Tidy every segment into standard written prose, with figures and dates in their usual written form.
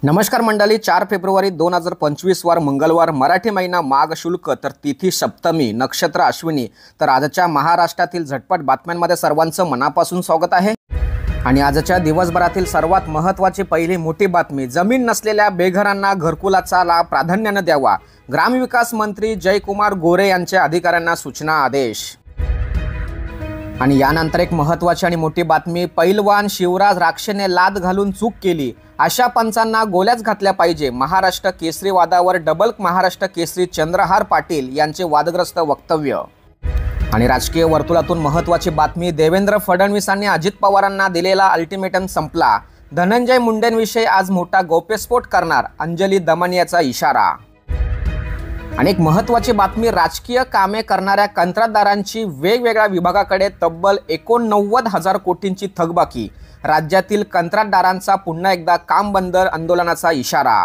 नमस्कार मंडळी, 4 फेब्रुवारी 2025 वार मंगळवार, मराठी महिना माघ शुल्क, तर तिथी सप्तमी, नक्षत्र अश्विनी। तर आजच्या महाराष्ट्रातील झटपट बातम्यांमध्ये सर्वांचं मनापासून स्वागत आहे। आणि आजच्या दिवसभरातील सर्वात महत्त्वाची पहिली मोठी बातमी, जमीन नसलेल्या बेघरांना घरकुलाचा लाभ प्राधान्याने द्यावा, ग्रामविकास मंत्री जयकुमार गोरे यांच्या अधिकाऱ्यांना सूचना आदेश। आणि यानंतर एक महत्त्वाची आणि मोठी बातमी, पैलवान शिवराज राक्षेने लाद घालून चूक केली, अशा पंचांना गोल्याच घातल्या पाहिजे, महाराष्ट्र केसरी वादावर डबल महाराष्ट्र केसरी चंद्रहार पाटील यांचे वादग्रस्त वक्तव्य। आणि राजकीय वर्तुळातून महत्त्वाची बातमी, देवेंद्र फडणवीसांनी अजित पवारांना दिलेला अल्टिमेटम संपला, धनंजय मुंडेंविषयी आज मोठा गौप्यस्फोट करणार, अंजली दमनियाचा इशारा। आणि एक महत्त्वाची बातमी, राजकीय कामे करणाऱ्या कंत्राटदारांची वेगवेगळ्या विभागाकडे तब्बल 89,000 कोटींची थकबाकी, राज्यातील कंत्राटदारांचा पुन्हा एकदा काम बंद आंदोलनाचा इशारा।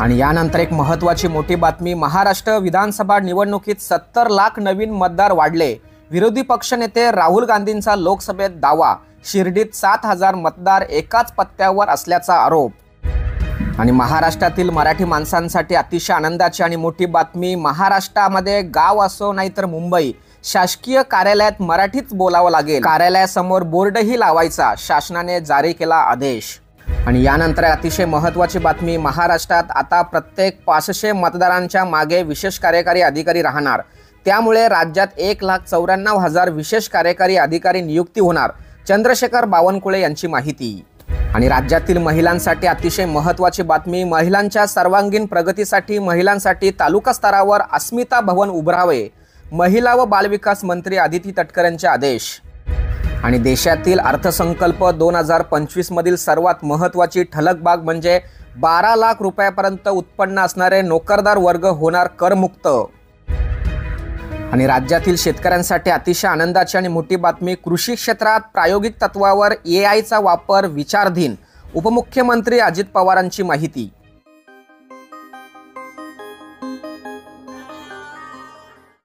आणि यानंतर एक महत्त्वाची मोठी बातमी, महाराष्ट्र विधानसभा निवडणुकीत 70 लाख नवीन मतदार वाढले, विरोधी पक्षनेते राहुल गांधींचा लोकसभेत दावा, शिर्डीत 7,000 मतदार एकाच पत्त्यावर असल्याचा आरोप। आणि महाराष्ट्रातील मराठी माणसांसाठी अतिशय आनंदाची आणि मोठी बातमी, महाराष्ट्रामध्ये गाव असो नाहीतर मुंबई, शासकीय कार्यालयात मराठीच बोलावं लागेल, कार्यालयासमोर बोर्डही लावायचा, शासनाने जारी केला आदेश। आणि यानंतर अतिशय महत्त्वाची बातमी, महाराष्ट्रात आता प्रत्येक 500 मतदारांच्या मागे विशेष कार्यकारी अधिकारी राहणार, त्यामुळे राज्यात 1,94,000 विशेष कार्यकारी अधिकारी नियुक्ती होणार, चंद्रशेखर बावनकुळे यांची माहिती। आणि राज्यातील महिलांसाठी अतिशय महत्त्वाची बातमी, महिलांच्या सर्वांगीण प्रगतीसाठी महिलांसाठी तालुका स्तरावर अस्मिता भवन उभारावे, महिला व बालविकास मंत्री अदिती तटकरे यांचे आदेश। आणि देशातील अर्थसंकल्प 2025 मधील सर्वात महत्त्वाची ठळक बाब म्हणजे 12 लाख रुपयापर्यंत उत्पन्न असणारे नोकरदार वर्ग होणार करमुक्त। आणि राज्यातील शेतकऱ्यांसाठी अतिशय आनंदाची आणि मोठी बातमी, कृषी क्षेत्रात प्रायोगिक तत्वावर AIचा वापर विचाराधीन, उपमुख्यमंत्री अजित पवारांची माहिती।